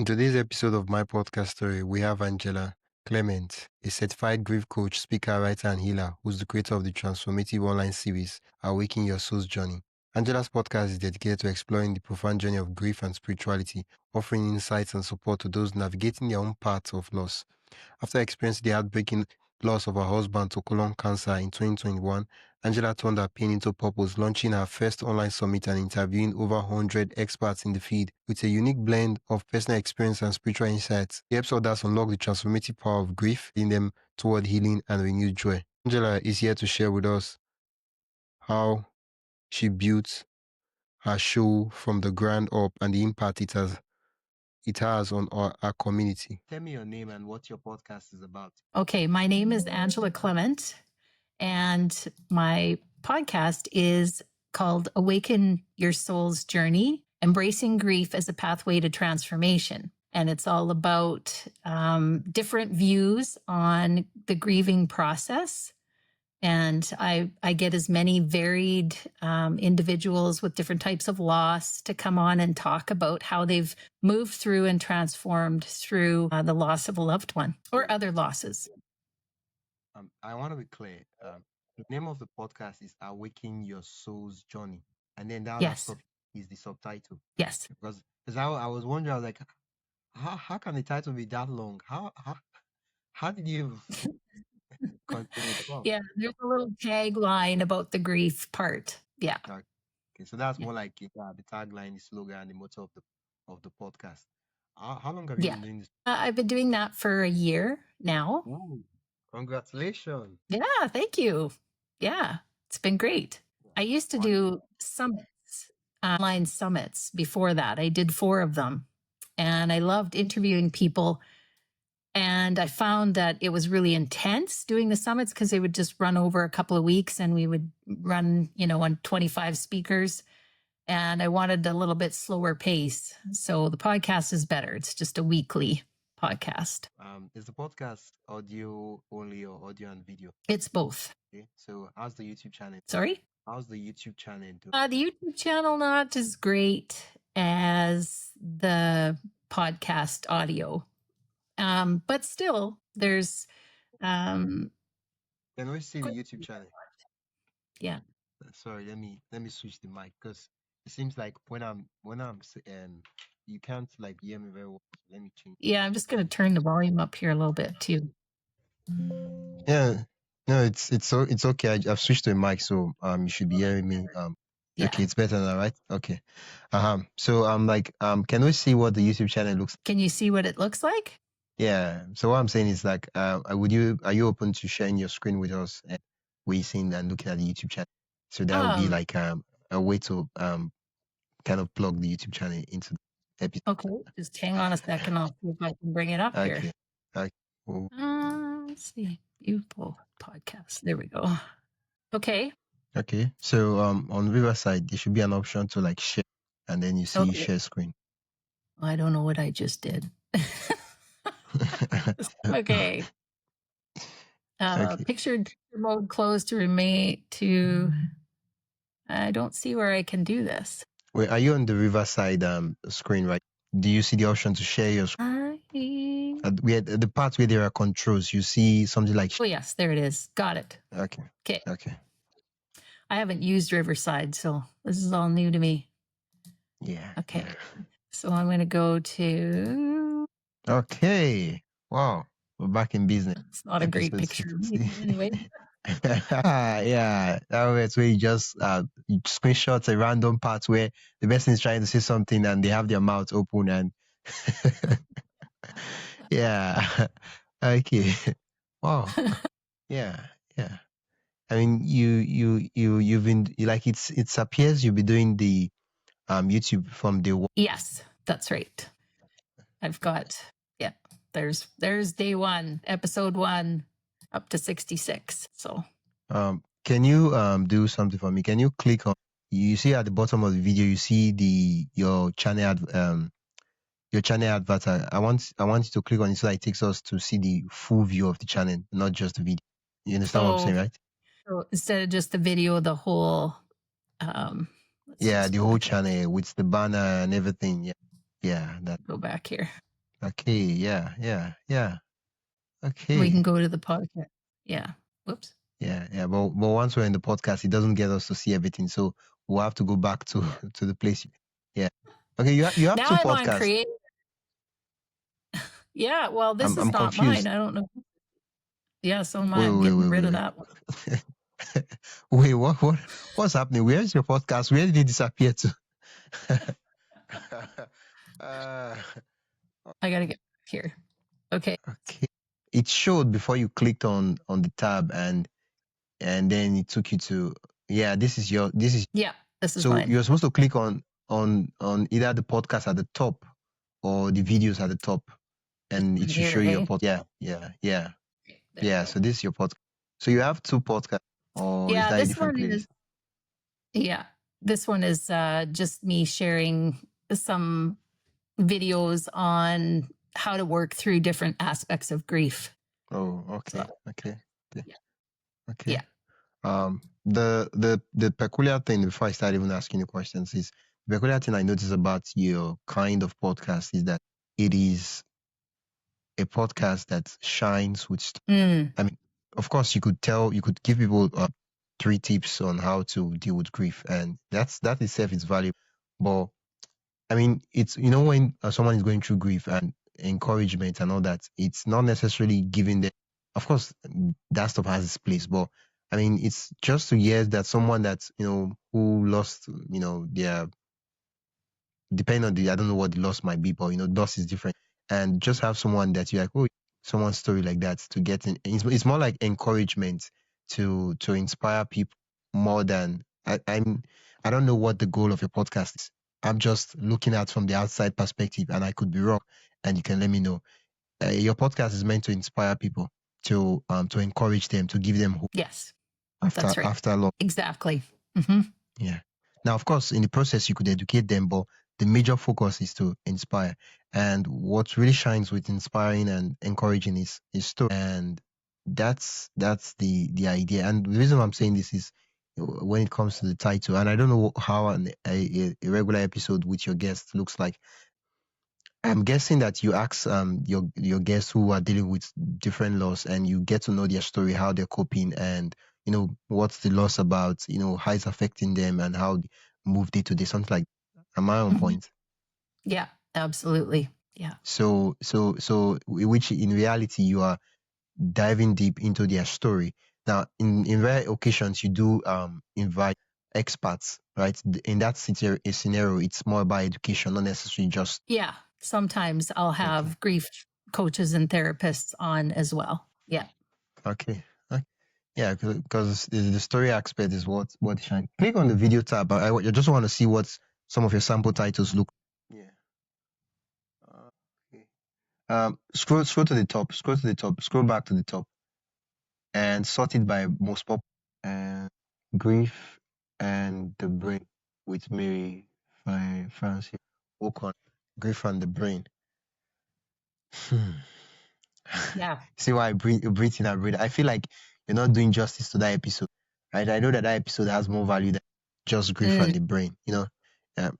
In today's episode of my podcast story, we have Angela Clement, a certified grief coach, speaker, writer, and healer, who's the creator of the transformative online series, Awaken Your Soul's Journey. Angela's podcast is dedicated to exploring the profound journey of grief and spirituality, offering insights and support to those navigating their own paths of loss. After experiencing the heartbreaking loss of her husband to colon cancer in 2021, Angela turned her pain into purpose, launching her first online summit and interviewing over 100 experts in the field with a unique blend of personal experience and spiritual insights. The helps others unlock the transformative power of grief, leading them toward healing and renewed joy. Angela is here to share with us how she built her show from the ground up and the impact it has on our community. Tell me your name and what your podcast is about. Okay, my name is Angela Clement, and my podcast is called Awaken Your Soul's Journey, Embracing Grief as a Pathway to Transformation. And it's all about different views on the grieving process. And I get as many varied individuals with different types of loss to come on and talk about how they've moved through and transformed through the loss of a loved one or other losses. I want to be clear. The name of the podcast is Awaken Your Soul's Journey. And then that Yes. last is the subtitle. Yes. Because I was wondering, I was like, how can the title be that long? How did you continue it from? Yeah, there's a little tagline about the grief part. Yeah. Okay, so that's more like the tagline, the slogan, the motto of the podcast. How long have you been doing this? I've been doing that for a year now. Ooh, congratulations. Yeah, thank you. Yeah, it's been great. I used to do summits, online summits before that. I did 4 of them, and I loved interviewing people. And I found that it was really intense doing the summits because they would just run over a couple of weeks and we would run, on 25 speakers. And I wanted a little bit slower pace. So the podcast is better. It's just a weekly podcast. Is the podcast audio only or audio and video? It's both. Okay. So how's the YouTube channel? Sorry? How's the YouTube channel doing? The YouTube channel not as great as the podcast audio. But still, there's Can we see the YouTube channel? Yeah. Sorry, let me switch the mic because it seems like when I'm you can't like hear me very well. Let me change. Yeah, I'm just gonna turn the volume up here a little bit too. Yeah. No, it's okay. I've switched to a mic, so you should be hearing me. Yeah. Okay, it's better now, right? Okay. So can we see what the YouTube channel looks like? Can you see what it looks like? Yeah. So what I'm saying is like, are you open to sharing your screen with us and we seeing and looking at the YouTube channel? So that would be like a way to kind of plug the YouTube channel into the episode. Okay, just hang on a second. I'll see if I can bring it up here. Okay. Well, Let's see. Beautiful podcast. There we go. Okay. Okay. So on Riverside, there should be an option to like share, and then you see share screen. I don't know what I just did. Okay. Picture mode closed to remain to. I don't see where I can do this. Wait, are you on the Riverside screen, right? Do you see the option to share your screen? The part where there are controls, you see something like. Oh yes, there it is. Got it. Okay. I haven't used Riverside, so this is all new to me. Yeah. Okay. So I'm going to go to. Okay. Wow. We're back in business. It's not a great picture. Anyway. Yeah. That's where you just you screenshot a random part where the person is trying to say something and they have their mouth open and. Yeah. Okay. Wow. Yeah. I mean, you've been like it appears you'll be doing the YouTube from day one. Yes, that's right. I've got there's day 1, episode 1, up to 66. So can you do something for me? Can you click on? You see at the bottom of the video, you see your channel advert. I want you to click on it so that it takes us to see the full view of the channel, not just the video. You understand what I'm saying, right? So instead of just the video, the whole the whole channel with the banner and everything. Yeah. That. Go back here. Okay, yeah. We can Okay. go to the podcast. Yeah. Whoops. Yeah. But once we're in the podcast, it doesn't get us to see everything. So we'll have to go back to to the place. Yeah. Okay, you have Now two I'm on podcasts. create. Yeah. Well, this I'm is not mine. confused. I don't know. Yeah. So am I. Wait, I'm wait, getting wait, rid of wait, that one. wait. Wait, what's happening? Where is your podcast? Where did it disappear to? uh, I got to get back here. Okay. okay. It showed before you clicked on the tab, and then it took you to, yeah, this is, Yeah. This is so mine. you're supposed to click on either the podcast at the top or the videos at the top, This and one it should here, show you your eh? pod. There we go. So this is your podcast. So you have two podcasts, or is Yeah. that a This different one playlist? is, yeah. This one is just me sharing some videos on how to work through different aspects of grief. Oh, So, okay, yeah. okay. Yeah. The peculiar thing, before I start even asking you questions, is the peculiar thing I notice about your kind of podcast is that it is a podcast that shines with. Mm. I mean, of course, you could give people 3 tips on how to deal with grief, and that itself is valuable. But I mean, it's, when someone is going through grief and encouragement and all that, it's not necessarily giving them. Of course, that stuff has its place, but I mean, it's just to hear that someone that, who lost, their, depending on the, I don't know what the loss might be, but loss is different, and just have someone that you're like, oh, someone's story like that to get in. It's more like encouragement to inspire people more than I don't know what the goal of your podcast is. I'm just looking at from the outside perspective, and I could be wrong, and you can let me know. Your podcast is meant to inspire people, to encourage them, to give them hope Yes. after That's right. after long. Exactly. Mm-hmm. Yeah. Now, of course, in the process, you could educate them, but the major focus is to inspire. And what really shines with inspiring and encouraging is story. And that's the idea. And the reason why I'm saying this is when it comes to the title, and I don't know how a regular episode with your guest looks like. I'm guessing that you ask your guests who are dealing with different loss, and you get to know their story, how they're coping, and what's the loss about, how it's affecting them, and how they move day to day, something like that. Am I on Mm-hmm. point? Yeah, absolutely. Yeah. So which in reality you are diving deep into their story. Now, in rare occasions, you do invite experts, right? In that scenario, it's more about education, not necessarily just. Yeah. Sometimes I'll have Okay. grief coaches and therapists on as well. Yeah. Okay. Yeah, because the story aspect is what shine. Click on the video tab. I just want to see what some of your sample titles look. Yeah. Okay. Scroll to the top. Scroll to the top. Scroll back to the top, and sort it by most pop. And grief and the brain with Mary Francis Ocon. Grief and the brain. Yeah. See why I breathe in and breathe. I feel like you're not doing justice to that episode, right? I know that episode has more value than just grief and the brain,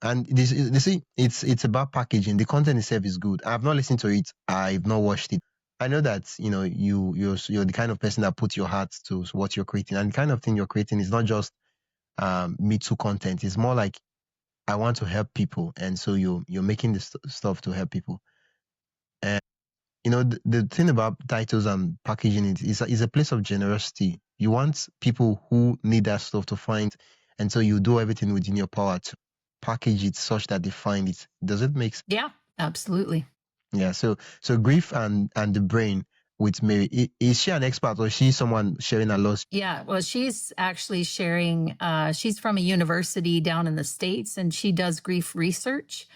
and this see, it's about packaging. The content itself is good. I've not listened to it. I've not watched it. I know that you're the kind of person that puts your heart to what you're creating, and the kind of thing you're creating is not just me too content. It's more like I want to help people, and so you're making this stuff to help people. And the thing about titles and packaging it is a place of generosity. You want people who need that stuff to find, and so you do everything within your power to package it such that they find it. Does it make sense? Yeah, absolutely. Yeah. So grief and the brain with Mary. Is she an expert, or is she someone sharing a loss? Yeah, well, she's actually sharing, she's from a university down in the States, and she does grief research,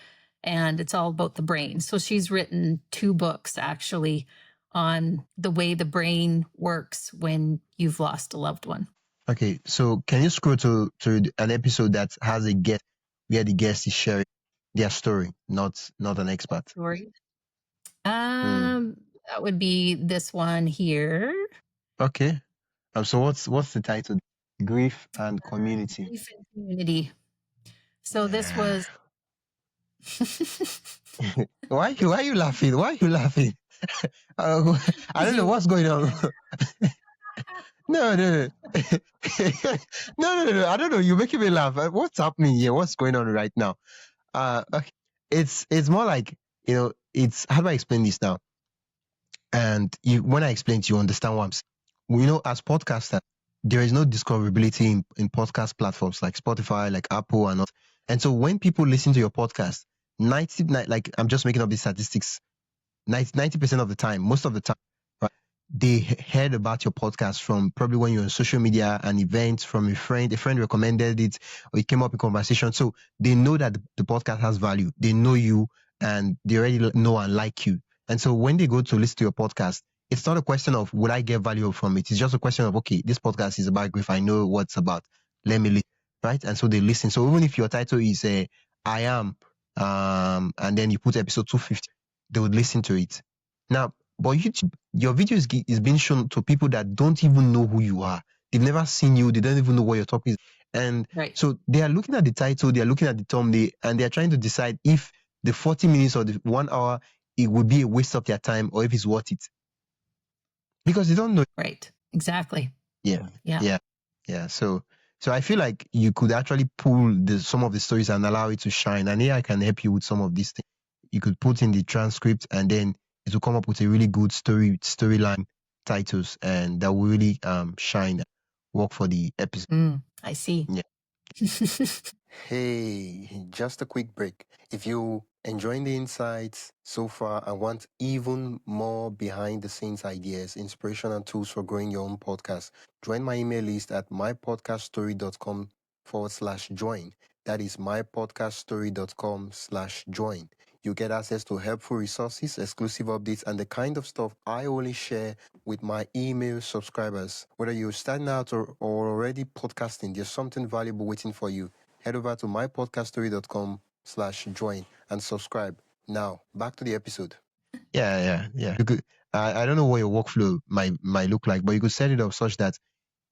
and it's all about the brain. So she's written 2 books actually on the way the brain works when you've lost a loved one. Okay. So can you scroll to an episode that has a guest, where the guest is sharing their story, not an expert? Story. Hmm. That would be this one here. Okay. So what's the title? Grief and community. Grief and community. So this Yeah. was Why are you laughing? Why are you laughing? I don't know You what's going on. No, no, no. No. I don't know. You're making me laugh. What's happening here? What's going on right now? Okay. It's more like, it's, how do I explain this now? And when I explain to you, understand what I'm saying. As podcasters, there is no discoverability in podcast platforms like Spotify, like Apple, and all. And so when people listen to your podcast, 99, like, I'm just making up these statistics, 90% of the time, most of the time, right, they heard about your podcast from probably when you're on social media, an event, from a friend recommended it, or it came up in conversation. So they know that the podcast has value. They know you, and they already know and like you. And so when they go to listen to your podcast, it's not a question of will I get value from it. It's just a question of, okay, this podcast is about grief. I know what it's about. Let me listen, right? And so they listen. So even if your title is I am, and then you put episode 250, they would listen to it. Now, but YouTube, your video is being shown to people that don't even know who you are. They've never seen you. They don't even know what your topic is. And right. so they are looking at the title, they are looking at the thumbnail, and they are trying to decide if the 40 minutes or the 1 hour, it would be a waste of their time or if it's worth it. Because they don't know. Right. Exactly. Yeah. Yeah. Yeah. Yeah. So I feel like you could actually pull some of the stories and allow it to shine. And AI can help you with some of these things. You could put in the transcript, and then it will come up with a really good storyline titles, and that will really shine, work for the episode. I see. Yeah. Hey, just a quick break. If you enjoying the insights so far and want even more behind the scenes ideas, inspiration, and tools for growing your own podcast, join my email list at mypodcaststory.com/join. That is mypodcaststory.com/join. You get access to helpful resources, exclusive updates, and the kind of stuff I only share with my email subscribers. Whether you're starting out or already podcasting, there's something valuable waiting for you. Head over to mypodcaststory.com/join and subscribe. Now, back to the episode. Yeah. You could, I don't know what your workflow might look like, but you could set it up such that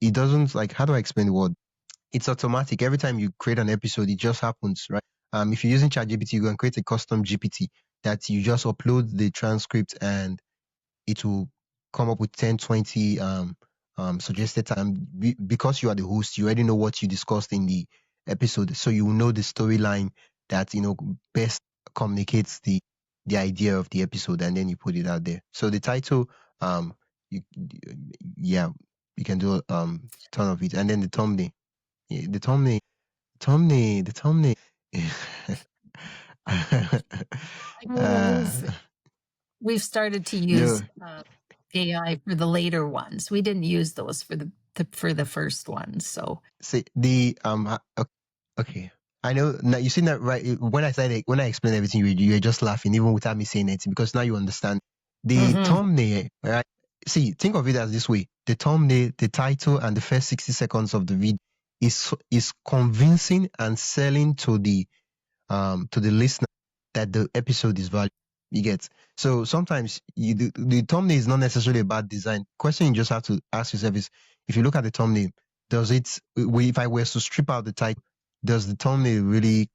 it doesn't, like, how do I explain the word? It's automatic. Every time you create an episode, it just happens, right? If you're using ChatGPT, you can create a custom GPT that you just upload the transcript, and it will come up with 10, 20 suggested time. Because you are the host, you already know what you discussed in the episode, so you will know the storyline that best communicates the idea of the episode, and then you put it out there. So the title, you, yeah, you can do ton of it, and then the thumbnail. Yeah, the thumbnail. We've started to use AI for the later ones. We didn't use those for the first ones. So see the okay. I know now. You see that, right? When I explained everything, you were just laughing even without me saying anything, because now you understand the thumbnail, right? See, think of it as this way: the thumbnail, the title, and the first 60 seconds of the video is convincing and selling to the listener that the episode is valuable. You get. So sometimes the thumbnail is not necessarily about design. Question you just have to ask yourself is, if you look at the thumbnail, does it? If I were to strip out the title, does the thumbnail really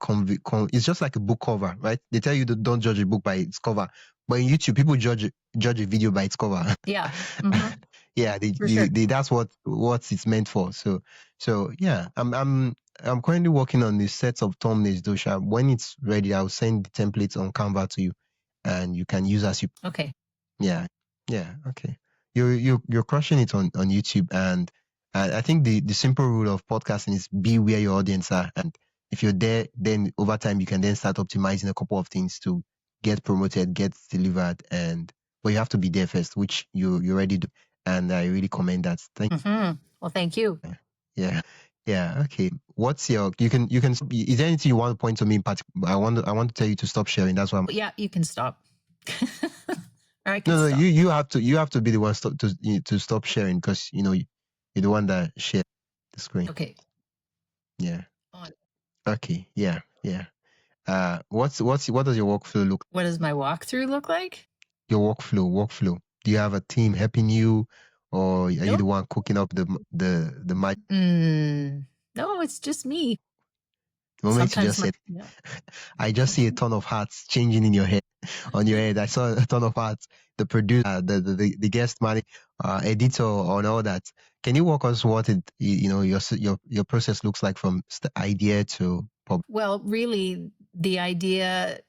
it's just like a book cover, right? They tell you to don't judge a book by its cover, but in YouTube, people judge a video by its cover. Yeah. Yeah, that's what it's meant for. So yeah, I'm currently working on the sets of thumbnails, Dosha. When it's ready, I'll send the templates on Canva to you, and you can use as you. Okay. Yeah. Okay. You're crushing it on YouTube, and I think the simple rule of podcasting is be where your audience are, and if you're there, then over time you can then start optimizing a couple of things to get promoted, get delivered, but you have to be there first, which you already do, and I really commend that. Thank you. Well, thank you. Yeah. Okay. What's your? You can. Is there anything you want to point to me in particular? I want to tell you to stop sharing. That's why. Yeah, you can stop. Or I can No. stop. You have to be the one to stop sharing, because you're the one that shared the screen. Okay. Yeah. Okay. Yeah. What does your workflow look? What does my walkthrough look like? Your workflow. Do you have a team helping you, or are you the one cooking up the mic? No, it's just me. The moment you just Sometimes my said, yeah. I just see a ton of hearts changing in your head, on your head. I saw a ton of hearts. The producer, the guest man, editor, and all that. Can you walk us what your process looks like from idea to pub? Well, really, the idea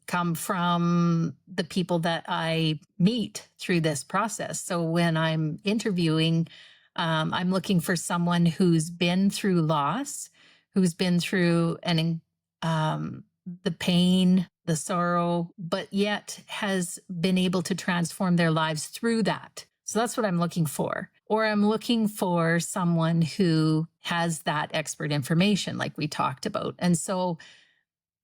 come from the people that I meet through this process. So when I'm interviewing, I'm looking for someone who's been through loss, who's been through the pain, the sorrow, but yet has been able to transform their lives through that. So that's what I'm looking for. Or I'm looking for someone who has that expert information, like we talked about. And so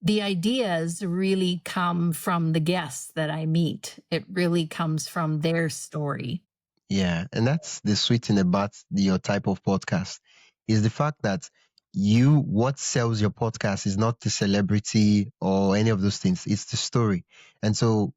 the ideas really come from the guests that I meet. It really comes from their story. Yeah, and that's the sweet thing about your type of podcast is the fact that what sells your podcast is not the celebrity or any of those things. It's the story. And so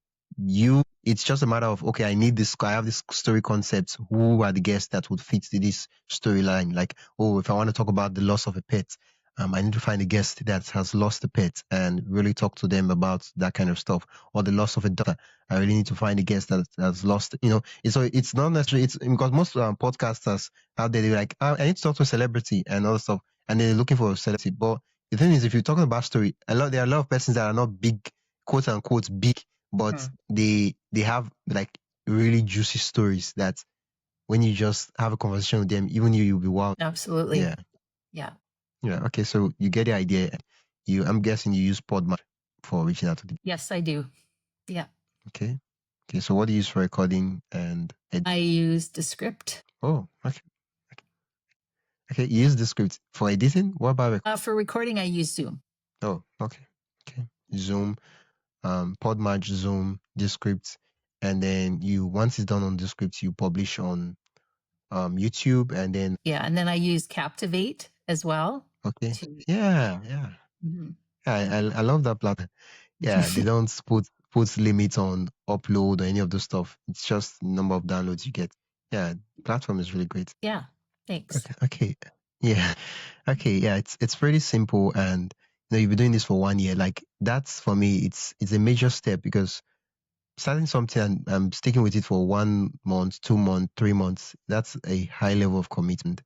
it's just a matter of, okay, I have this story concept. Who are the guests that would fit this storyline? Like, oh, if I want to talk about the loss of a pet, I need to find a guest that has lost a pet and really talk to them about that kind of stuff, or the loss of a daughter. I really need to find a guest that has lost, it's not necessarily, it's because most podcasters out there, they're like, I need to talk to a celebrity and all that stuff. And they're looking for a celebrity. But the thing is, if you're talking about story, there are a lot of persons that are not big, quote unquote, big, but they have like really juicy stories that when you just have a conversation with them, even you'll be wow. Absolutely. Yeah. Yeah. Yeah. Okay. So you get the idea. I'm guessing you use Podmatch for reaching out to the. Yes, I do. Yeah. Okay. Okay. So what do you use for recording and I use Descript. Oh, okay. Okay, you use the script for editing. What about For recording, I use Zoom. Oh, okay. Okay. Zoom, Podmatch, Zoom, Descript, and then once it's done on Descript, you publish on YouTube, and then Yeah, and then I use Captivate as well. okay. Yeah. Mhm. I love that platform. Yeah, they don't put limits on upload or any of those stuff. It's just number of downloads you get. Yeah, platform is really great. Yeah, thanks. Okay. Yeah. Okay. Yeah. It's pretty simple, and you've been doing this for 1 year. Like that's for me, it's a major step because starting something and sticking with it for 1 month, 2 months, 3 months. That's a high level of commitment.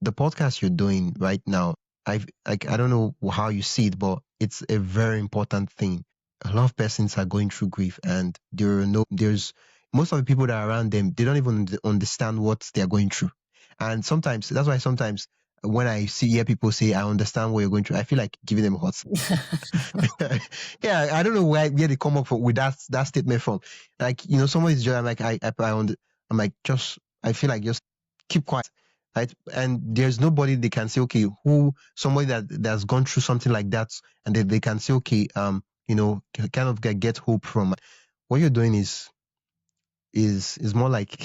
The podcast you're doing right now, I don't know how you see it, but it's a very important thing. A lot of persons are going through grief, and there's most of the people that are around them, they don't even understand what they're going through. And sometimes that's why sometimes when I hear people say, I understand what you're going through, I feel like giving them a hot. Yeah, I don't know where they come up with that statement from. Like, somebody's just, I'm like, I'm like, just, I feel like just keep quiet. Right. And there's nobody they can say, okay, somebody that's gone through something like that, and they can say, okay, kind of get hope from. What you're doing is more like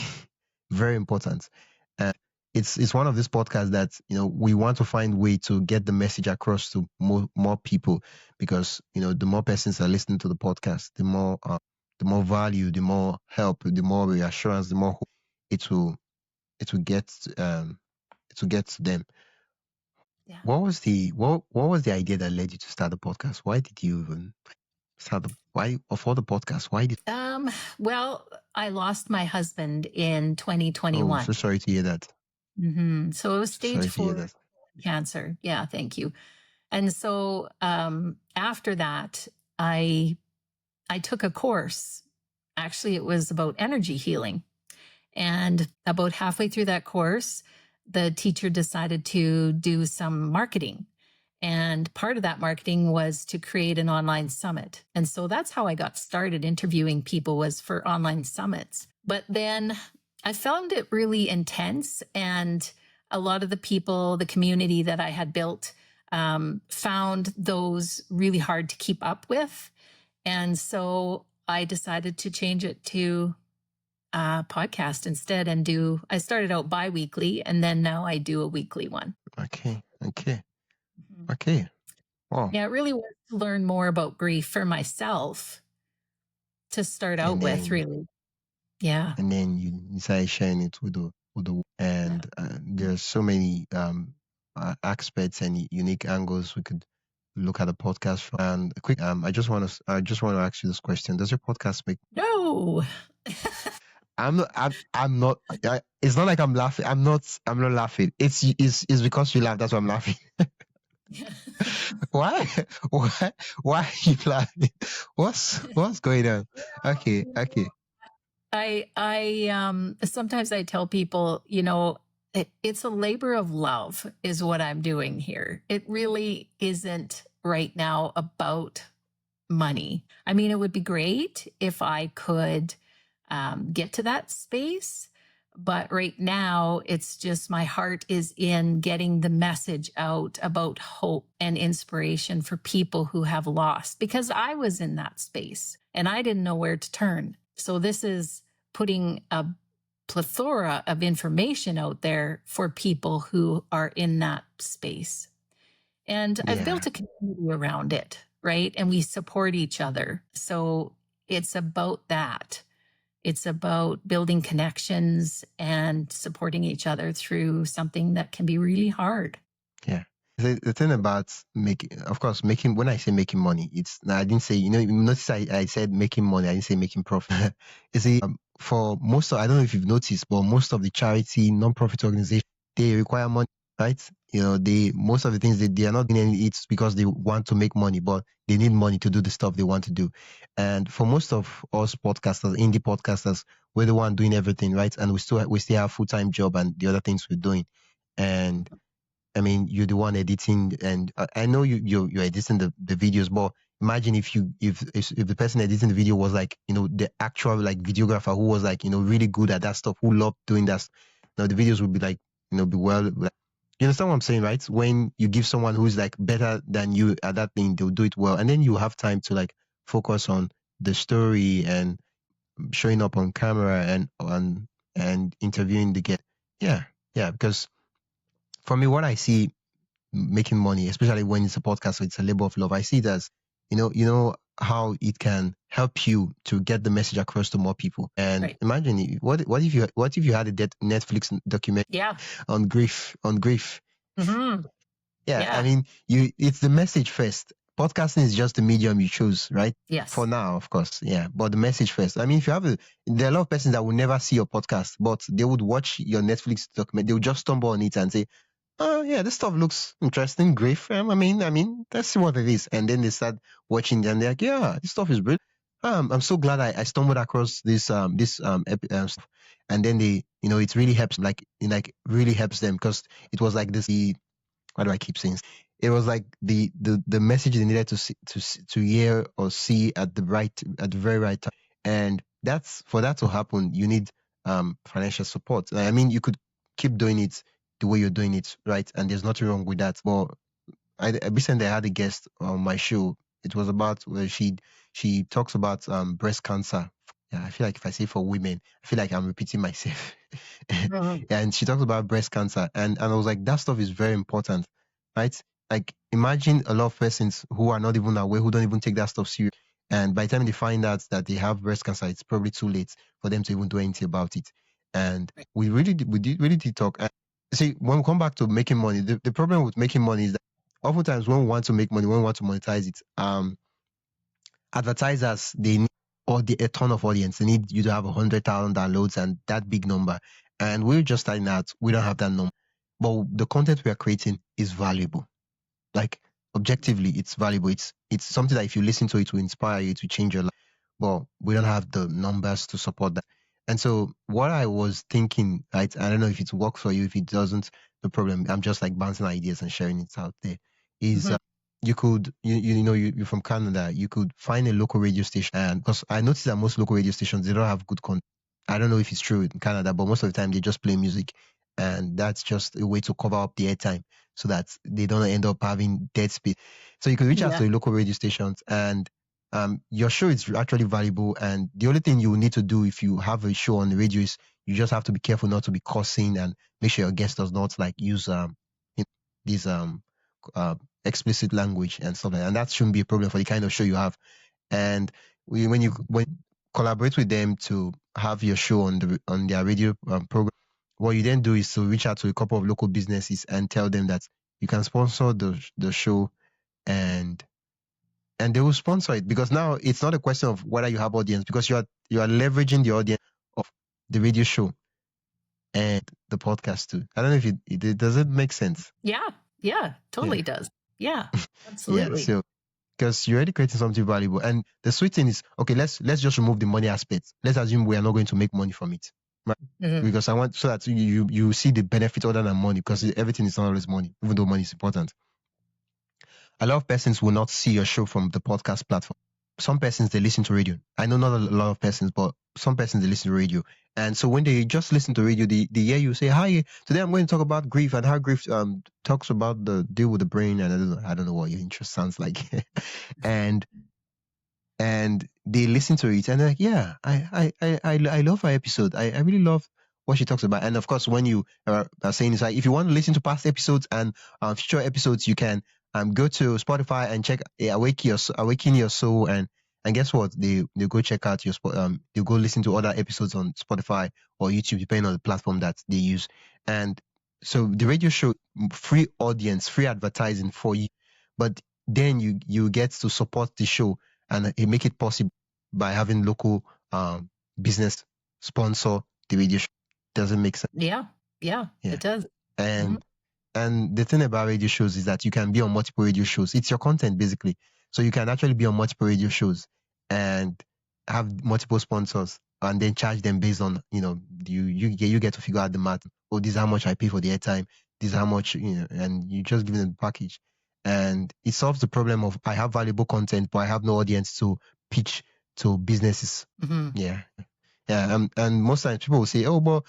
very important. And it's one of these podcasts that we want to find way to get the message across to more people, because the more persons are listening to the podcast, the more value, the more help, the more reassurance, the more hope it will get to them. Yeah. What was the idea that led you to start the podcast? Why did you even why of all the podcasts, why did Well, I lost my husband in Oh, 2021. so sorry to hear that. So it was So stage sorry to hear 4 that. cancer. Yeah, thank you. And so after that, I took a course. Actually, it was about energy healing. And about halfway through that course, the teacher decided to do some marketing. And part of that marketing was to create an online summit. And so that's how I got started interviewing people, was for online summits. But then I found it really intense. And a lot of the people, the community that I had built, found those really hard to keep up with. And so I decided to change it to podcast instead and I started out bi-weekly, and then now I do a weekly one. Okay. Okay. Mhm. Okay. Wow. Yeah, it really was to learn more about grief for myself to start out And with, then really. Yeah. you decide sharing it with the and there's so many aspects and unique angles we could look at the podcast. And a quick, I just want to ask you this question: does your podcast make? No. I'm not. It's not like I'm laughing. I'm not laughing. It's because you laugh. That's why I'm laughing. Why? Why are you laughing? What's going on? Okay. I sometimes I tell people, it's a labor of love is what I'm doing here. It really isn't right now about money. I mean, it would be great if I could get to that space. But right now, it's just my heart is in getting the message out about hope and inspiration for people who have lost, because I was in that space and I didn't know where to turn. So this is putting a plethora of information out there for people who are in that space. And I've built a community around it, right? And we support each other. So it's about that. It's about building connections and supporting each other through something that can be really hard. Yeah. The thing about making, when I say making money, I didn't say, you notice I said making money, I didn't say making profit. For most I don't know if you've noticed, but most of the charity, non-profit organizations, they require money, right? Most of the things they are not doing it because they want to make money, but they need money to do the stuff they want to do. And for most of us podcasters, indie podcasters, we're the one doing everything, right? And we still have full-time job and the other things we're doing. And I mean, you're the one editing, and I know you're editing the videos, but imagine if the person editing the video was like, the actual like videographer who was like, really good at that stuff, who loved doing that. The videos would be like, be well. Like, you understand what I'm saying, right? When you give someone who's like better than you at that thing, they'll do it well, and then you have time to like focus on the story and showing up on camera and interviewing the guest. Yeah, because for me, what I see making money, especially when it's a podcast, so it's a labor of love. I see it as, how it can help you to get the message across to more people. And Right. imagine what if you had a Netflix documentary on grief. Mm-hmm. Yeah, I mean, it's the message first. Podcasting is just the medium you choose, right? Yes. For now, of course, yeah. But the message first. I mean, if you have there are a lot of persons that will never see your podcast, but they would watch your Netflix document. They would just stumble on it and say, "Oh yeah, this stuff looks interesting, great." I mean, let's see what it is. And then they start watching, and they're like, "Yeah, this stuff is brilliant." I'm so glad I stumbled across this stuff. And then they, it really helps, really helps them, because it was like this. Why do I keep saying this? It was like the message they needed to hear or see at the very right time. And for that to happen, you need financial support. I mean, you could keep doing it the way you're doing it, right? And there's nothing wrong with that. But I recently had a guest on my show. It was about where she talks about breast cancer. Yeah, I feel like if I say for women, I feel like I'm repeating myself. And she talks about breast cancer, and I was like, that stuff is very important, right? Like, imagine a lot of persons who are not even aware, who don't even take that stuff serious, and by the time they find out that they have breast cancer, it's probably too late for them to even do anything about it. And we really did talk. And see, when we come back to making money, the problem with making money is that oftentimes when we want to make money, when we want to monetize it, advertisers, they need a ton of audience. They need you to have 100,000 downloads and that big number. And we're just starting out. We don't have that number. But the content we are creating is valuable. Like, objectively, it's valuable. It's something that if you listen to it will inspire you to change your life. But we don't have the numbers to support that. And so what I was thinking, right, I don't know if it works for you. If it doesn't, no problem. I'm just like bouncing ideas and sharing it out there. Is you could, you're from Canada, you could find a local radio station. And because I noticed that most local radio stations, they don't have good content. I don't know if it's true in Canada, but most of the time they just play music. And that's just a way to cover up the airtime so that they don't end up having dead space. So you could reach out to the local radio stations, and your show is actually valuable. And the only thing you will need to do if you have a show on the radio is you just have to be careful not to be cursing, and make sure your guest does not like use these explicit language and stuff like that. And that shouldn't be a problem for the kind of show you have. And when you collaborate with them to have your show on their radio program, what you then do is to reach out to a couple of local businesses and tell them that you can sponsor the show and they will sponsor it, because now it's not a question of whether you have audience, because you are leveraging the audience of the radio show and the podcast too. I don't know if it does it make sense? Yeah. Yeah. Totally Yeah. does. Yeah. Yeah. Absolutely. So because you're already creating something valuable, and the sweet thing is, okay, let's just remove the money aspect. Let's assume we are not going to make money from it, right? Mhm. Because I want, so that you see the benefit other than money, because everything is not always money, even though money is important. A lot of persons will not see your show from the podcast platform. Some persons, they listen to radio. I know not a lot of persons, but some persons, they listen to radio. And so when they just listen to radio, they hear you say, "Hi, today I'm going to talk about grief, and how grief talks about the deal with the brain." And I don't know what your interest sounds like. and they listen to it and they're like, "Yeah, I love her episode. I really love what she talks about." And of course, when you are saying this, like, if you want to listen to past episodes and future episodes, you can go to Spotify and check Awaken Your Soul, and guess what? They go check out your they go listen to other episodes on Spotify or YouTube, depending on the platform that they use. And so the radio show, free audience, free advertising for you, but then you get to support the show and make it possible by having local business sponsor the radio show. Doesn't make sense. Yeah. Yeah. Yeah. It does. And the thing about radio shows is that you can be on multiple radio shows. It's your content, basically. So you can actually be on multiple radio shows and have multiple sponsors, and then charge them based on, you get to figure out the math. Oh, this is how much I pay for the airtime. This is how much, and you just give them the package. And it solves the problem of, I have valuable content, but I have no audience to pitch to businesses. Mhm. Yeah. Yeah, and most times people will say, "Oh, but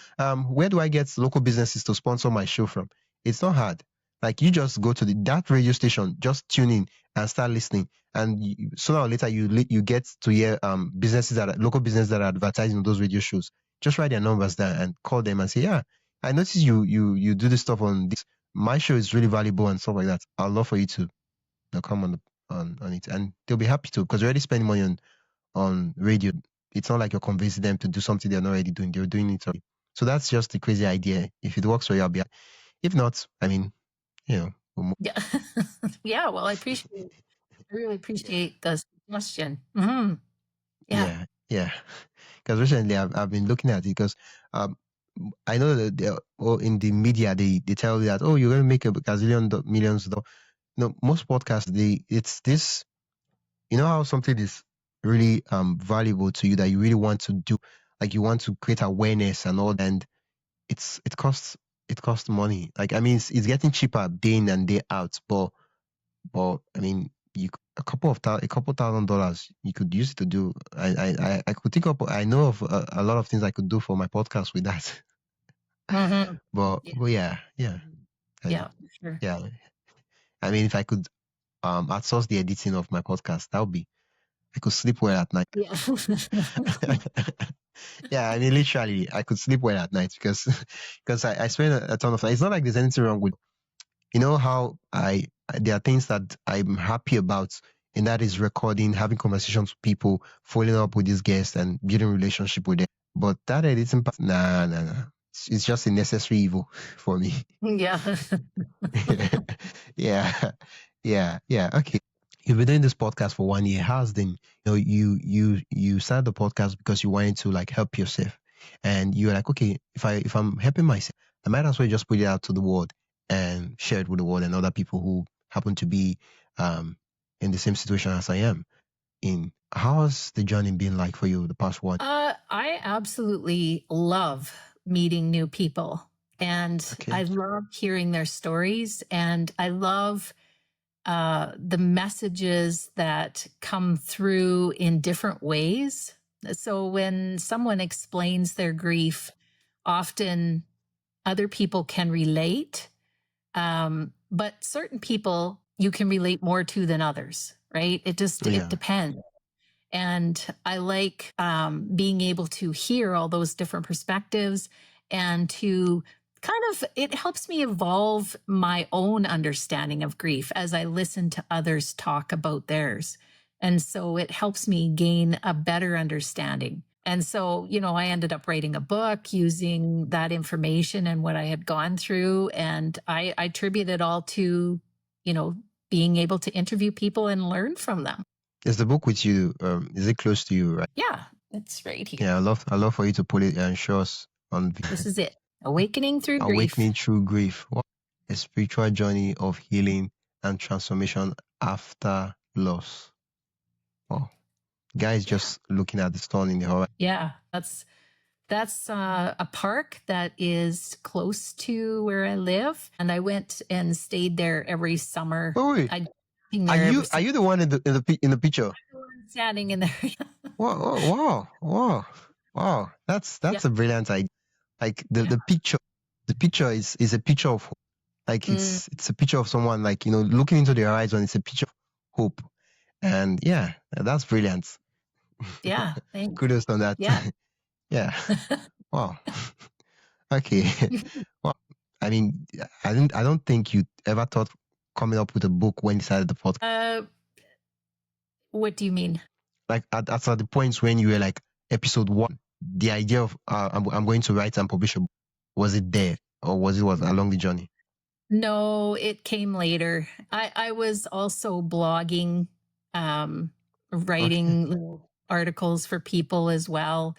where do I get local businesses to sponsor my show from?" It's not hard. Like, you just go to that radio station, just tune in and start listening, and sooner or later you get to hear local businesses that are advertising on those radio shows. Just write their numbers down and call them and say, "Yeah, I noticed you do this stuff on this. My show is really valuable and stuff like that. I'd love for you to come on it," and they'll be happy to, because you're already spending money on radio. It's not like you're convincing them to do something they're not already doing. They're doing it already. So that's just a crazy idea. If it works for you, I'll be happy. If not, I mean, we'll move. Yeah. Yeah. Well, I really appreciate the suggestion. Mhm. Yeah. Yeah. Because recently I've been looking at it, because I know that in the media they tell you that, oh, you're going to make a gazillion millions. Most podcasts, it's this, how something is really valuable to you that you really want to do, like you want to create awareness and all, and it costs money. Like, I mean, it's getting cheaper day in and day out, but I mean, a couple $1,000 you could use it to do. I could think of, I know of a lot of things I could do for my podcast with that. Mhm. But Yeah. yeah. Yeah. Sure. Yeah. I mean, if I could outsource the editing of my podcast, that would be, I could sleep well at night. Yeah. Yeah, I mean, literally, I could sleep well at night, because I spend a ton of time. It's not like there's anything wrong with, how there are things that I'm happy about, and that is recording, having conversations with people, following up with these guests, and building relationship with them. But that editing part, nah. It's just a necessary evil for me. Yeah. Yeah. Okay. You've been doing this podcast for 1 year. How's then, you started the podcast because you wanted to, like, help yourself, and you're like, okay, if I'm helping myself, I might as well just put it out to the world and share it with the world and other people who happen to be in the same situation as I am in. How's the journey been like for you the past one? I absolutely love meeting new people, and Okay. I love hearing their stories, and I love the messages that come through in different ways. So when someone explains their grief, often other people can relate, but certain people you can relate more to than others, right? It depends. And I like being able to hear all those different perspectives, and to it helps me evolve my own understanding of grief as I listen to others talk about theirs. And so it helps me gain a better understanding. And so, I ended up writing a book using that information and what I had gone through. And I attribute it all to, being able to interview people and learn from them. Is the book with you? Is it close to you? Right? Yeah, it's right here. Yeah, I love for you to pull it and show us on This is it. Awakening through Awakening Grief. Through Grief. What a spiritual journey of healing and transformation after loss. Wow. Guys just looking at the stone in the horizon. Yeah, that's a park that is close to where I live, and I went and stayed there every summer. Wait. Are you the one in the picture? Standing in there. Wow. That's a brilliant idea. Like the picture is a picture of hope. Like it's a picture of someone, like, looking into their horizon. It's a picture of hope. And yeah, that's brilliant. Yeah, thanks. Kudos on that. Yeah. Yeah. Wow. Okay. Well, I mean, I don't think you ever thought coming up with a book when you started the podcast. What do you mean? Like at the points when you were like episode 1, the idea of I'm going to write and publish a book, was it there, or was it along the journey? No, it came later. I was also blogging, writing little articles for people as well.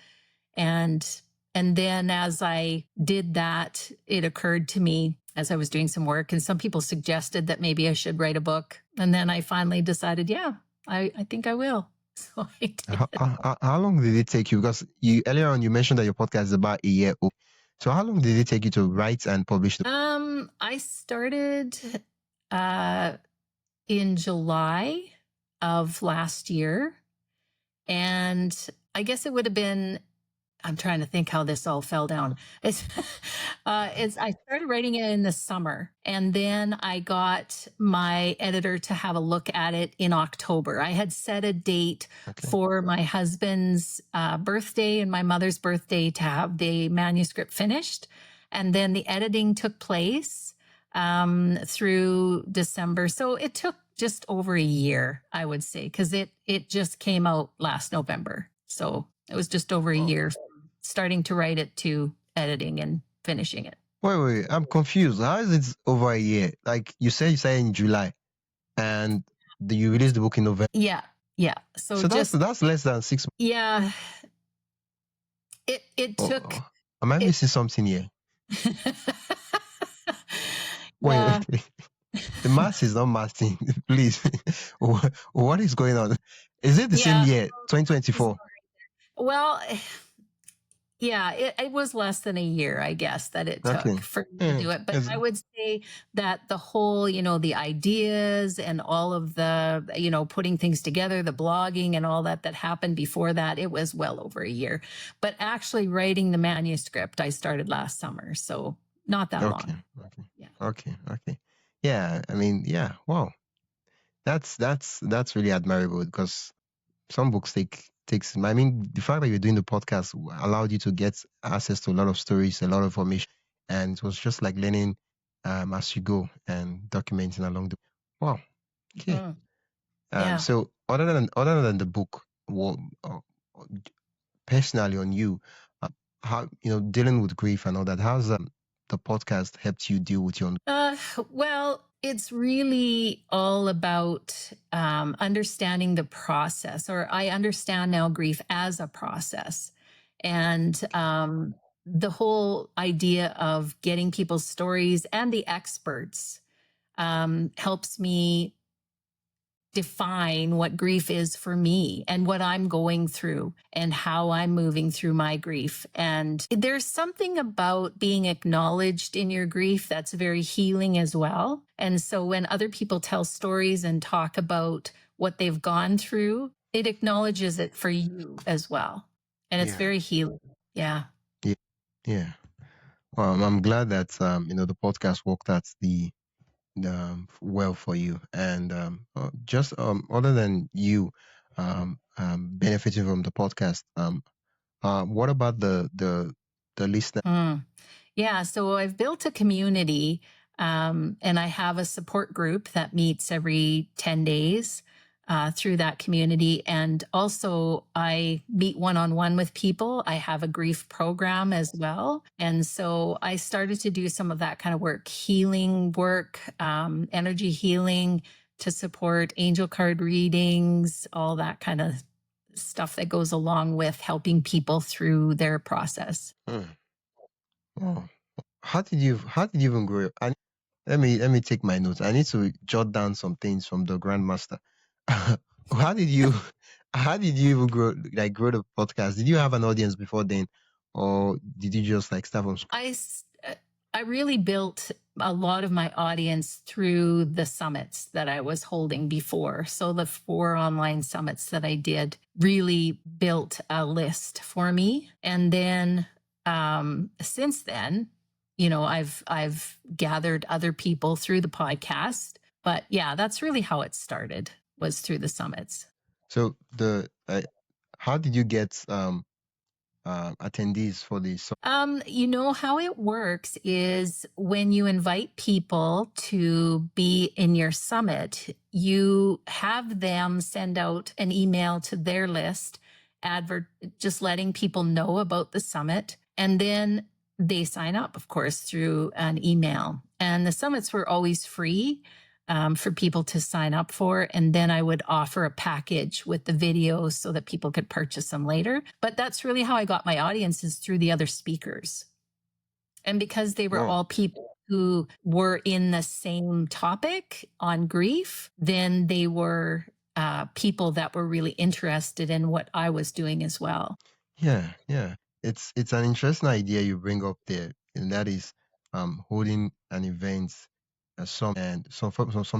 And then as I did that, it occurred to me as I was doing some work, and some people suggested that maybe I should write a book. And then I finally decided, yeah, I think I will. So I did. How long did it take you? Because earlier on you mentioned that your podcast is about a year old. So how long did it take you to write and publish the book? I started in July of last year. And I guess it would have been, I'm trying to think how this all fell down. I started writing it in the summer, and then I got my editor to have a look at it in October. I had set a date for my husband's birthday and my mother's birthday to have the manuscript finished. And then the editing took place through December. So it took just over a year, I would say, because it just came out last November. So it was just over a year from starting to write it to editing and finishing it. Wait, I'm confused. How is it over a year? Like you said in July, and you released the book in November. Yeah. So that's less than 6 months. Yeah. It took. Am I missing something here? Wait. The math is not mathing. Please. What is going on? Is it the same year, 2024? Well, yeah, it was less than a year, I guess, that it took for me to do it. But I would say that the whole, the ideas and all of the, putting things together, the blogging and all that happened before that, it was well over a year. But actually writing the manuscript, I started last summer. So not that long. Okay. Yeah, I mean, yeah, wow. That's really admirable, because some books takes. I mean, the fact that you're doing the podcast allowed you to get access to a lot of stories, a lot of information, and it was just like learning as you go and documenting along the. Wow. Okay. So other than the book, personally on you, how dealing with grief and all that, how's the podcast helped you deal with your own? Well, it's really all about understanding the process, or I understand now grief as a process. And the whole idea of getting people's stories and the experts helps me define what grief is for me and what I'm going through and how I'm moving through my grief. And there's something about being acknowledged in your grief that's very healing as well. And so when other people tell stories and talk about what they've gone through, it acknowledges it for you as well. And it's very healing. Yeah. Well, I'm glad that the podcast worked out well for you, and just other than you benefiting from the podcast, what about the listener? Yeah, so I've built a community, and I have a support group that meets every 10 days through that community. And also I meet one-on-one with people. I have a grief program as well. And so I started to do some of that kind of work, healing work, energy healing, to support angel card readings, all that kind of stuff that goes along with helping people through their process. Oh, how did you even grow? Let me take my notes. I need to jot down some things from the grandmaster. How did you even grow the podcast? Did you have an audience before then, or did you just like start from scratch? I really built a lot of my audience through the summits that I was holding before. So the 4 online summits that I did really built a list for me. And then since then, I've gathered other people through the podcast. But yeah, that's really how it started, was through the summits. So how did you get attendees for the How it works is when you invite people to be in your summit, you have them send out an email to their list, just letting people know about the summit. And then they sign up, of course, through an email. And the summits were always free for people to sign up for. And then I would offer a package with the videos so that people could purchase them later. But that's really how I got my audiences, through the other speakers. And because they were all people who were in the same topic on grief, then they were people that were really interested in what I was doing as well. Yeah. It's an interesting idea you bring up there, and that is holding an event. Some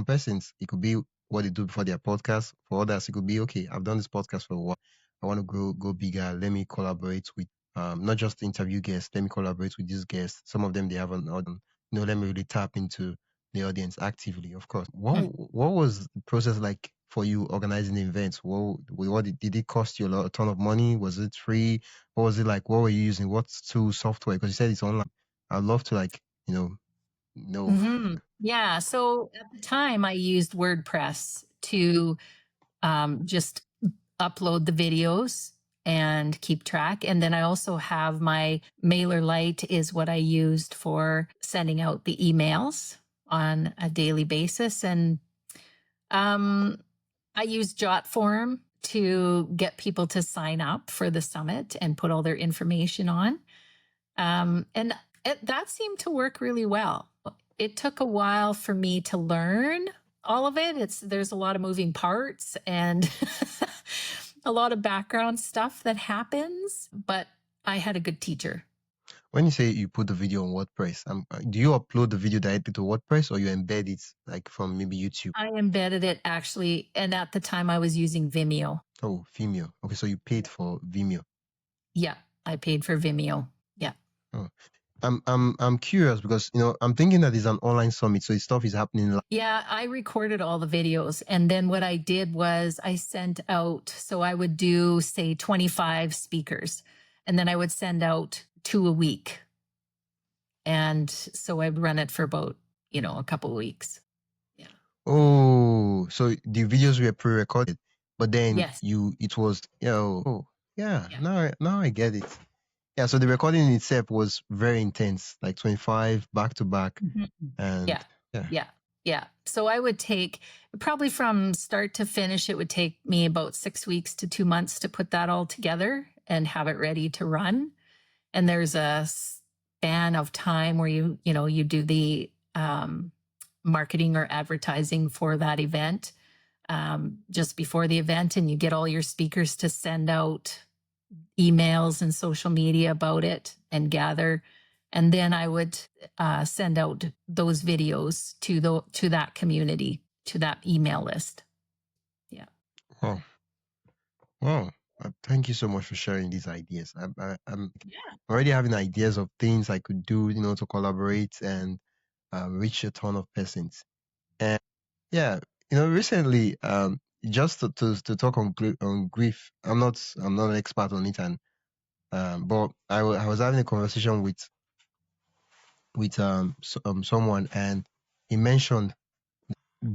persons, it could be what they do before their podcast. For others, it could be, okay, I've done this podcast for a while. I want to go bigger. Let me collaborate with not just interview guests. Let me collaborate with these guests. Some of them, they have an audience. Let me really tap into the audience actively. Of course. What was the process like for you organizing the events? What did it cost you a ton of money? Was it free? What was it like? What were you using? What tool software? Because you said it's online. I'd love to know. Mm-hmm. Yeah. So at the time, I used WordPress to just upload the videos and keep track. And then I also have my MailerLite is what I used for sending out the emails on a daily basis. And I use JotForm to get people to sign up for the summit and put all their information on. And that seemed to work really well. It took a while for me to learn all of it. There's a lot of moving parts and a lot of background stuff that happens, but I had a good teacher. When you say you put the video on WordPress, do you upload the video directly to WordPress, or you embed it like from maybe YouTube? I embedded it actually, and at the time I was using Vimeo. Oh, Vimeo. Okay, so you paid for Vimeo. Yeah, I paid for Vimeo. Yeah. Oh. I'm curious because I'm thinking that it's an online summit, so stuff is happening. Yeah, I recorded all the videos, and then what I did was I sent out. So I would do, say, 25 speakers, and then I would send out 2 a week, and so I'd run it for about a couple of weeks. Yeah. Oh, so the videos were pre-recorded, but then Yes. it was yeah. Now I get it. Yeah, so the recording itself was very intense, like 25 back to back. And yeah. So I would take probably from start to finish, it would take me about 6 weeks to 2 months to put that all together and have it ready to run. And there's a span of time where you do the marketing or advertising for that event just before the event, and you get all your speakers to send out emails and social media about it and gather. And then I would send out those videos to that community, to that email list. Yeah. Wow. Thank you so much for sharing these ideas. I'm already having ideas of things I could do, to collaborate and reach a ton of persons. And yeah, recently, just to talk on grief, I'm not an expert on it, and but I was having a conversation with someone, and he mentioned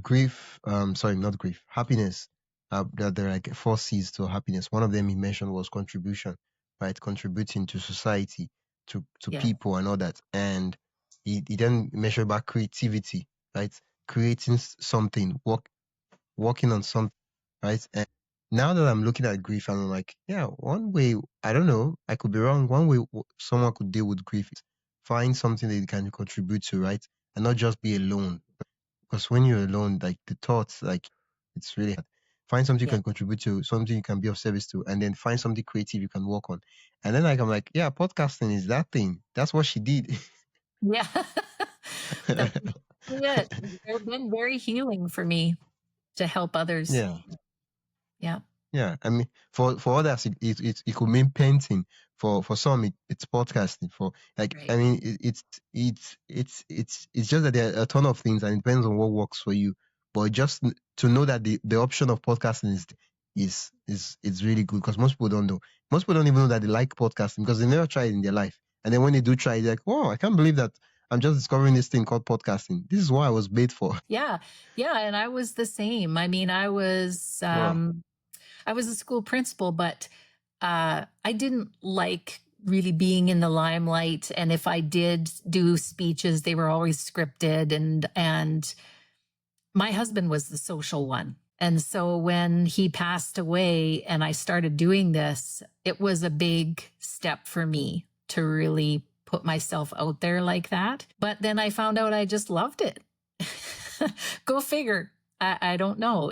grief. Sorry, not grief, happiness. That there are like 4 C's to happiness. One of them he mentioned was contribution, right? Contributing to society, to people and all that. And he then mentioned about creativity, right? Creating something, working on something, right? And now that I'm looking at grief, I'm like, yeah, one way, I don't know, I could be wrong. One way someone could deal with grief is find something that you can contribute to, right? And not just be alone. Because when you're alone, like the thoughts, like it's really hard. Find something you Yeah. can contribute to, something you can be of service to, and then find something creative you can work on. And then like I'm like, yeah, podcasting is that thing. That's what she did. Yeah. That's exactly it. They've been very healing for me to help others. Yeah. Yeah. Yeah, I mean, for others, it could mean painting. For some, it's podcasting. For like, I Right. mean, it's just that there are a ton of things, and it depends on what works for you. But just to know that the option of podcasting is really good, because most people don't know. Most people don't even know that they like podcasting because they never tried it in their life. And then when they do try it, they're like, "Oh, I can't believe that I'm just discovering this thing called podcasting. This is what I was made for." Yeah. Yeah. And I was the same. I mean, Wow. I was a school principal, but I didn't like really being in the limelight. And if I did do speeches, they were always scripted. And my husband was the social one. And so when he passed away and I started doing this, it was a big step for me to really put myself out there like that. But then I found out I just loved it. Go figure. I don't know.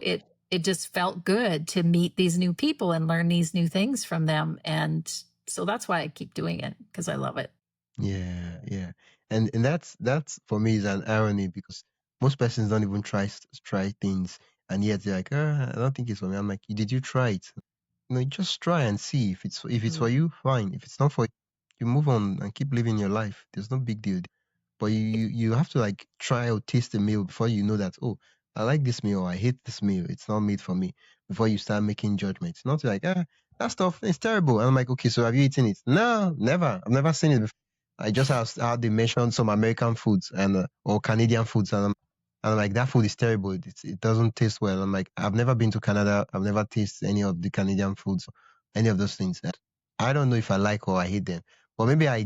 It just felt good to meet these new people and learn these new things from them. And so that's why I keep doing it, because I love it. Yeah, yeah, and that's for me is an irony, because most persons don't even try things, and yet they're like, I don't think it's for me. I'm like, did you try it? Just try and see if it's for Mm. you, fine. If it's not for you, you move on and keep living your life. There's no big deal. But you have to like try or taste the meal before you know that, oh, I like this meal, or I hate this meal. It's not made for me. Before you start making judgments, not like, that stuff is terrible. And I'm like, okay, so have you eaten it? No, never. I've never seen it before. I just asked how they mentioned some American foods and or Canadian foods, and I'm like, that food is terrible. It doesn't taste well. I'm like, I've never been to Canada. I've never tasted any of the Canadian foods, any of those things. And I don't know if I like or I hate them. But maybe I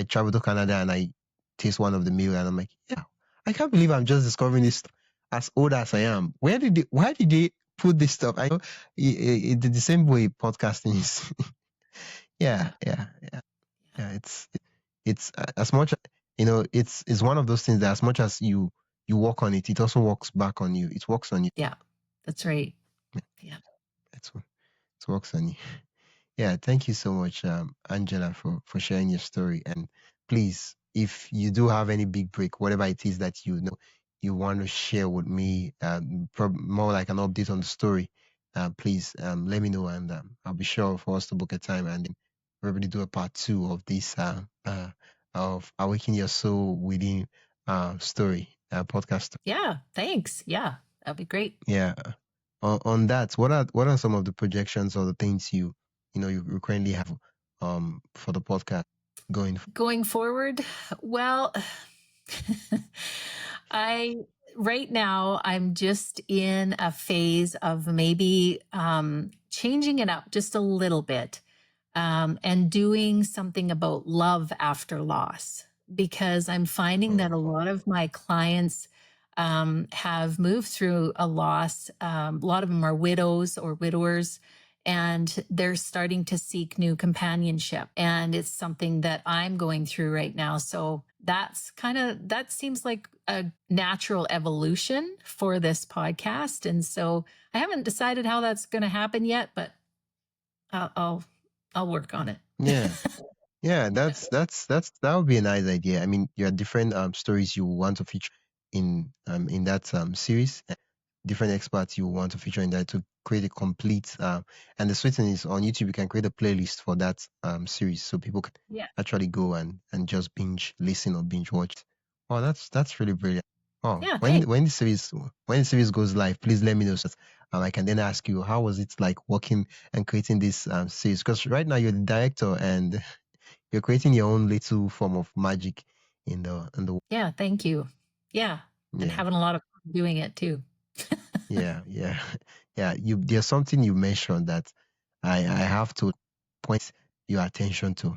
travel to Canada and I taste one of the meal and I'm like, yeah, I can't believe I'm just discovering this as old as I am. Why did they put this stuff? I know the same way podcasting is. Yeah. Yeah. Yeah, it's as much, it's one of those things that as much as you work on it, it also works back on you. It works on you. Yeah. That's right. Yeah. It works on you. Yeah, thank you so much, Angela, for sharing your story. And please, if you do have any big break, whatever it is that you know you want to share with me, more like an update on the story, please let me know, and I'll be sure for us to book a time and then probably do a part two of this of Awaken Your Soul Within story podcast. Yeah. Thanks. Yeah. That'd be great. Yeah. On that, what are some of the projections or the things you currently have for the podcast going? Going forward, well, I right now I'm just in a phase of maybe changing it up just a little bit, and doing something about love after loss, because I'm finding that a lot of my clients have moved through a loss. A lot of them are widows or widowers, and they're starting to seek new companionship. And it's something that I'm going through right now. So that seems like a natural evolution for this podcast. And so I haven't decided how that's going to happen yet, but I'll work on it. Yeah, yeah, that would be a nice idea. I mean, you have different stories you want to feature in that series, different experts you want to feature in that to create a complete and the sweet thing is on YouTube you can create a playlist for that series so people can Yeah. actually go and just binge listen or binge watch. Oh, that's really brilliant. Oh, Yeah. when Thanks. the series goes live, please let me know so that, I can then ask you how was it like working and creating this series, because right now you're the director and you're creating your own little form of magic in the Yeah. Thank you. Yeah. And yeah. having a lot of fun doing it too. Yeah, yeah, yeah. There's something you mentioned that I have to point your attention to.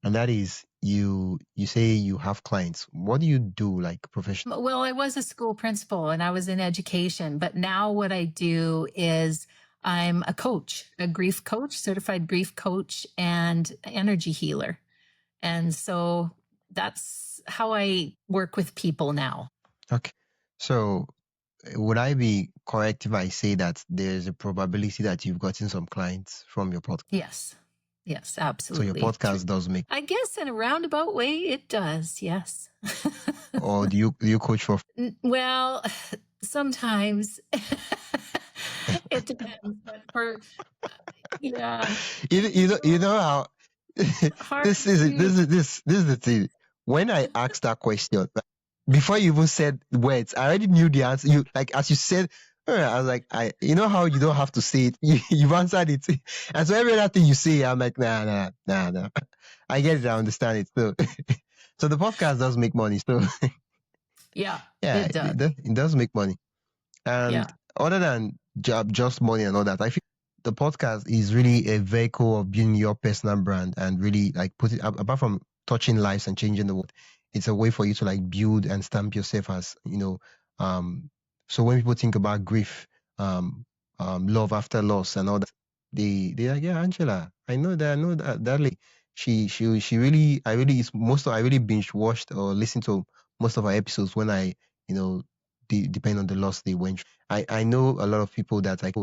and that is you say you have clients. What do you do, like professionally? Well, I was a school principal and I was in education, but now what I do is I'm a coach, a grief coach, certified grief coach, and energy healer. And so that's how I work with people now. Okay. So would I be correct if I say that there's a probability that you've gotten some clients from your podcast? Yes. Yes, So your absolutely. podcast does make, I guess in a roundabout way, it does. Yes. or do you coach for? Well, sometimes it depends, but for yeah, You know how hard this is it. to This is the thing. When I asked that question, like, before you even said words, I already knew the answer. You like as you said, I was like, you know how you don't have to say it. You've answered it, and so every other thing you say, I'm like, nah. I get it. I understand it. So, so the podcast does make money. So, yeah, yeah, it does. it does make money. Yeah. And other than job, just money and all that, I feel the podcast is really a vehicle of building your personal brand and really like put it apart from touching lives and changing the world. It's a way for you to like build and stamp yourself as, so when people think about grief, love after loss and all that, they like, yeah, Angela, I know that lady. She really, I really binge watched or listened to most of our episodes when I, you know, depend on the loss they went through. I know a lot of people that like,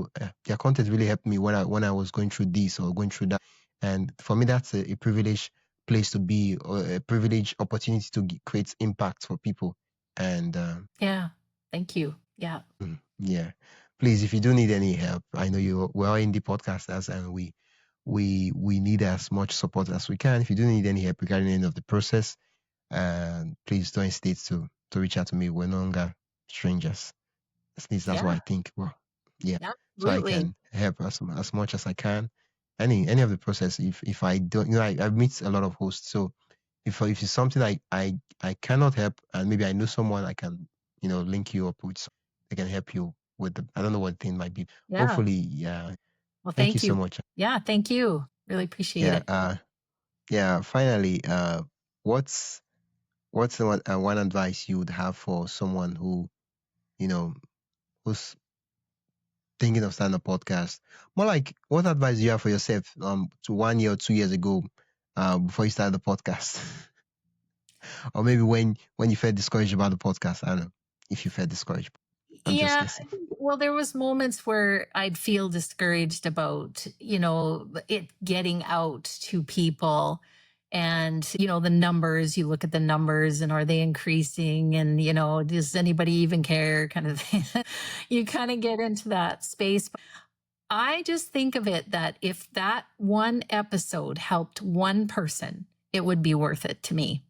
their content really helped me when I was going through this or going through that. And for me, that's a privileged place to be, or a privileged opportunity to create impact for people. And Yeah. Thank you. Yeah. yeah, please, if you do need any help, I know we're all indie podcasters, and we need as much support as we can. If you do need any help regarding any of the process, please don't hesitate to reach out to me. We're no longer strangers. At least that's what Yeah. I think. Well, yeah. So I Absolutely. can help as much as I can. Any of the process. If I don't, I meet a lot of hosts. So if it's something I cannot help, and maybe I know someone I can link you up with, they can help you with the, I don't know what thing might be. Yeah. Hopefully, yeah. Well, Thank you thank so you. much. Yeah. Thank you. Really appreciate Yeah. it. Yeah. Finally, what's one advice you would have for someone who you know who's thinking of starting a podcast? More like, what advice do you have for yourself to 1 year or 2 years ago, before you started the podcast? Or maybe when you felt discouraged about the podcast? I don't know if you felt discouraged. I'm just Yeah. guessing. Well, there was moments where I'd feel discouraged about, it getting out to people and, the numbers, you look at the numbers and are they increasing? And, does anybody even care kind of thing? You kind of get into that space. I just think of it that if that one episode helped one person, it would be worth it to me.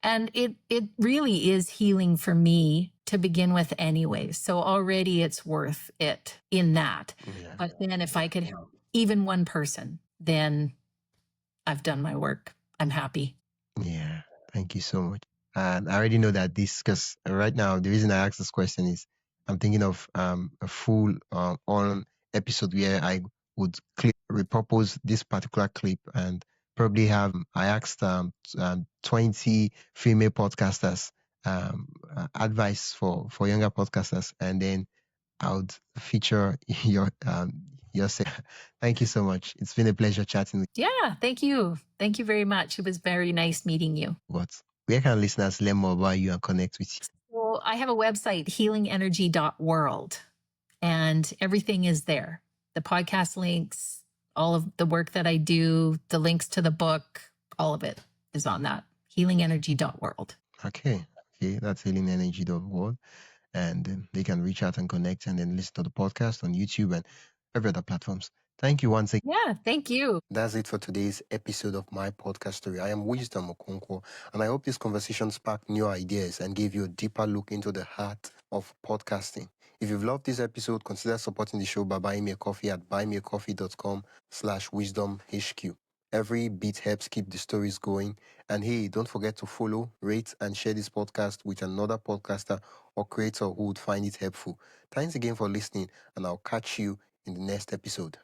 And it really is healing for me to begin with anyway. So already it's worth it in that. Yeah. But then if I could help even one person, then I've done my work. I'm happy. Yeah. Thank you so much. And I already know that this, because right now the reason I asked this question is I'm thinking of a full on episode where I would repurpose this particular clip and probably have I asked 20 female podcasters advice for younger podcasters, and then I would feature yourself. Thank you so much. It's been a pleasure chatting with Yeah, thank you. Thank you very much. It was very nice meeting you. you. But where can listeners learn more about you and connect with you? So I have a website, healingenergy.world, and everything is there. The podcast links, all of the work that I do, the links to the book, all of it is on that, healingenergy.world. Okay. Okay. That's healingenergy.org. And they can reach out and connect and then listen to the podcast on YouTube and every other platforms. Thank you once again. Yeah, thank you. That's it for today's episode of my podcast story. I am Wisdom Okonkwo, and I hope this conversation sparked new ideas and gave you a deeper look into the heart of podcasting. If you've loved this episode, consider supporting the show by buying me a coffee at buymeacoffee.com/wisdomhq. Every bit helps keep the stories going. And hey, don't forget to follow, rate, and share this podcast with another podcaster or creator who would find it helpful. Thanks again for listening, and I'll catch you in the next episode.